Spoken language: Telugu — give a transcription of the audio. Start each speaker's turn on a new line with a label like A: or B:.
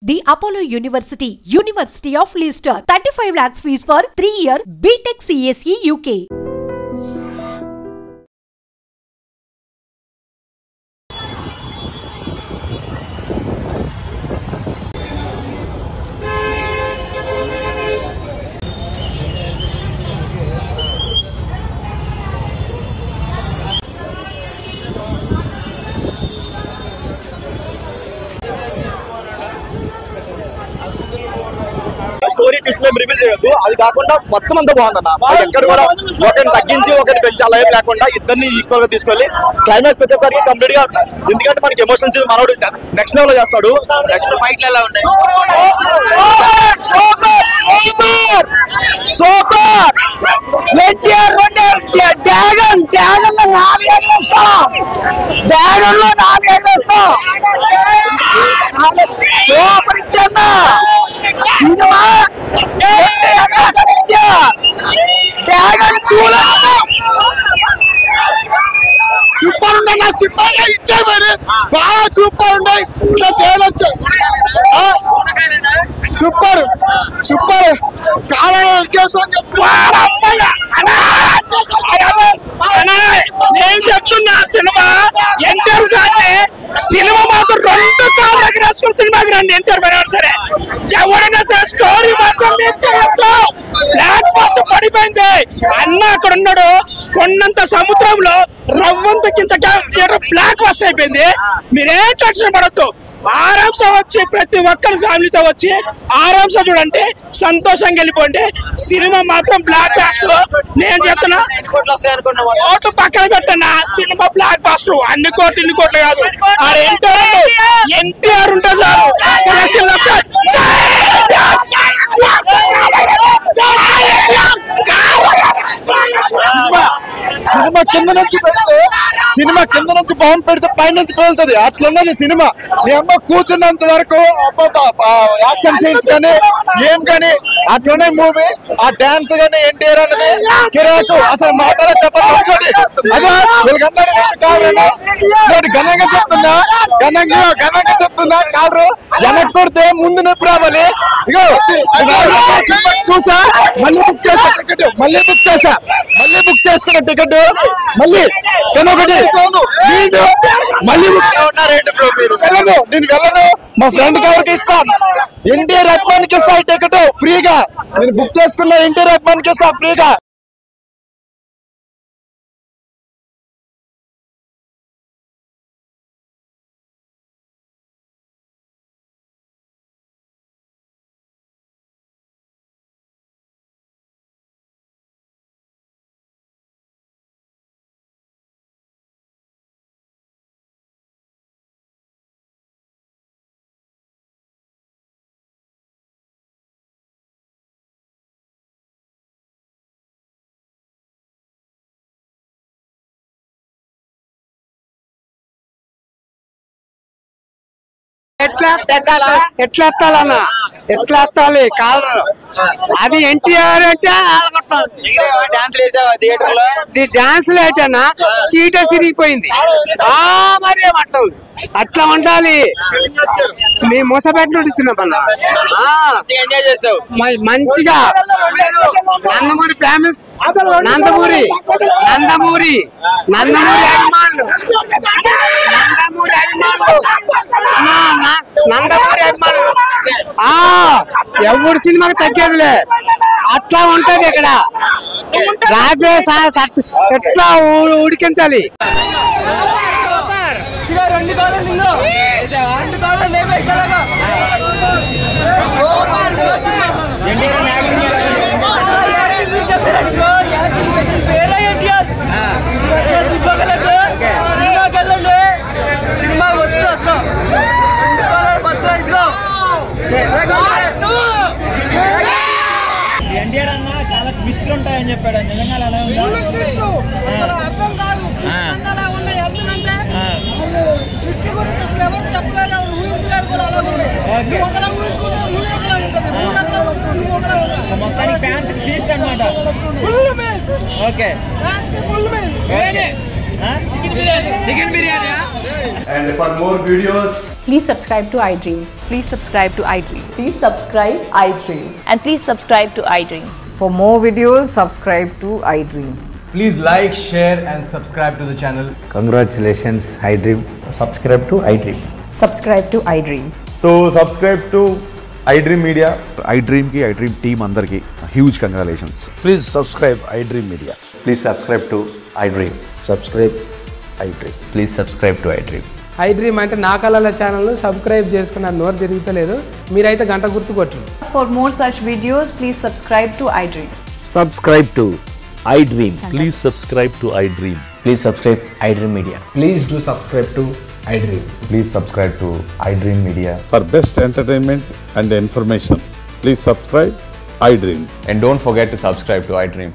A: The Apollo University, University of Leicester, 35 lakhs fees for 3-year BTech CSE UK.
B: Story twist reveal చేయొద్దు. అది కాకుండా మొత్తం అంతా బాగుందన్న. ఎక్కడ కూడా ఒకరిని తగ్గించి ఒకరిని పెంచాలి లేకుండా ఇద్దరిని ఈక్వల్ గా తీసుకెళ్ళి క్లైమాక్స్ వచ్చేసరికి కంప్లీట్ గా, ఎందుకంటే మనకి ఎమోషన్స్ మనోడు నెక్స్ట్ లెవెల్ చేస్తాడు. నెక్స్ట్ ఫైట్లు ఎలా ఉన్నాయి? సూపర్ ఉన్నాయి. ఇచ్చే మరి బాగా సూపర్ ఉన్నాయి. ఇట్లా తేలొచ్చు. సూపర్ సూపర్ నేను చెప్తున్నా. సినిమా ఎన్టీఆర్ గారిని సినిమా మాత్రం 2 కాళ్ళ దగ్గర వేసుకుని సినిమాకి రండి. ఎన్టీఆర్ పోయినా సరే ఎవరైనా సరే స్టోరీ మాత్రం బ్లాక్ బస్టర్ పడిపోయింది అన్న. అక్కడ ఉన్నాడు కొన్నంత సముద్రంలో రవ్వంత కింద బ్లాక్ బస్టర్ అయిపోయింది. మీరేం టెన్షన్ పడద్దు. ఆరాంసా వచ్చి ప్రతి ఒక్కరి ఫ్యామిలీతో వచ్చి ఆరాంసా చూడండి, సంతోషంగా వెళ్ళిపోండి. సినిమా మాత్రం బ్లాక్ బాస్టర్. నేను చెప్తున్నా, కోట్లు పక్కన పెట్టన్నా, సినిమా బ్లాక్ బాస్టర్. అన్ని కోట్లు ఇన్ని కోట్లు కాదు. ఎన్టీఆర్ ఉంటే చాలు కలెక్షన్ వస్తాయి. సినిమా కింద నుంచి బాంబు పెడితే పై నుంచి పేలుతుంది. అట్లున్నది సినిమా. నీ అమ్మ కూర్చున్నంత వరకు యాక్షన్ సీన్స్ కానీ ఏం కానీ అట్లున్నాయి మూవీ. ఆ డాన్స్ కానీ ఎన్టీఆర్ అన్నది కిరాకు. అసలు మాటలో చెప్పండి. అదే ఘనంగా చెప్తున్నా కాదు. వెనక్కి కొడితే ముందు నొప్పి రావాలి. ఇగో చూసా, మళ్ళీ బుక్ చేసుకున్న టికెట్ మళ్ళీ నేను వెళ్ళను. మా ఫ్రెండ్ ఎవరికి ఇస్తాను, ఎన్టీఆర్ అభిమానికి ఇస్తా టికెట్ ఫ్రీగా. నేను బుక్ చేసుకున్న ఎన్టీఆర్ అభిమానికి ఇస్తా ఫ్రీగా.
C: ఎట్లా ఎత్తాలన్నా, ఎట్లా ఎత్తాలి కాలరు. అది ఎన్టీఆర్ అంటే డాన్సులు ఏంటన్నా సీటే సిరిగిపోయింది. మరి ఏమంటావు, అట్లా ఉండాలి. మీ మూసపేట నుండి ఇస్తున్నామన్నా మంచిగా. నందమూరి ఫేమస్, నందమూరి అభిమానులు, నందమూరి అభిమానులు. ఎవరి సినిమాకి తగ్గేదిలే. అట్లా ఉంటది ఇక్కడ. రాజే ఎట్లా ఉడికించాలి.
D: సినిమా వద్దు అసలు. ఎన్టీఆర్ అన్న చాలా ట్విస్ట్లు ఉంటాయని చెప్పాడు. నిజంగా అలా అర్థం కాదు. ఎవరు చెప్పలేదు, ఊహించలేదు కూడా. అలా మొత్తానికి ఫ్యాన్స్ ఫీస్ట్ అనమాట. Okay, chicken biryani.
E: And for more videos
A: Please subscribe to iDream.
E: Please subscribe to iDream.
F: Please subscribe iDream.
E: And please subscribe to iDream.
F: For more videos, subscribe to iDream.
G: Please like, share and subscribe to the channel.
C: Congratulations, iDream.
G: Subscribe to iDream.
F: Subscribe to iDream.
H: So subscribe to iDream Media.
I: iDream ki iDream team అందరికి huge congratulations.
H: Please subscribe iDream Media.
I: Please subscribe to iDream.
H: Subscribe iDream.
I: Please subscribe to iDream.
C: iDream అంటే నా కళల ఛానల్ సబ్స్క్రైబ్ చేసుకున్నారు, నోరు తిరుగుతలేదు. మీరైతే గంట గుర్తు కొట్టండి.
F: For more such videos, please subscribe to iDream.
J: Subscribe to iDream. Please subscribe to iDream.
G: Please subscribe iDream Media.
C: Please do subscribe to iDream.
I: Please subscribe to iDream Media.
H: For best entertainment and information, please subscribe iDream.
I: And don't forget to subscribe to iDream.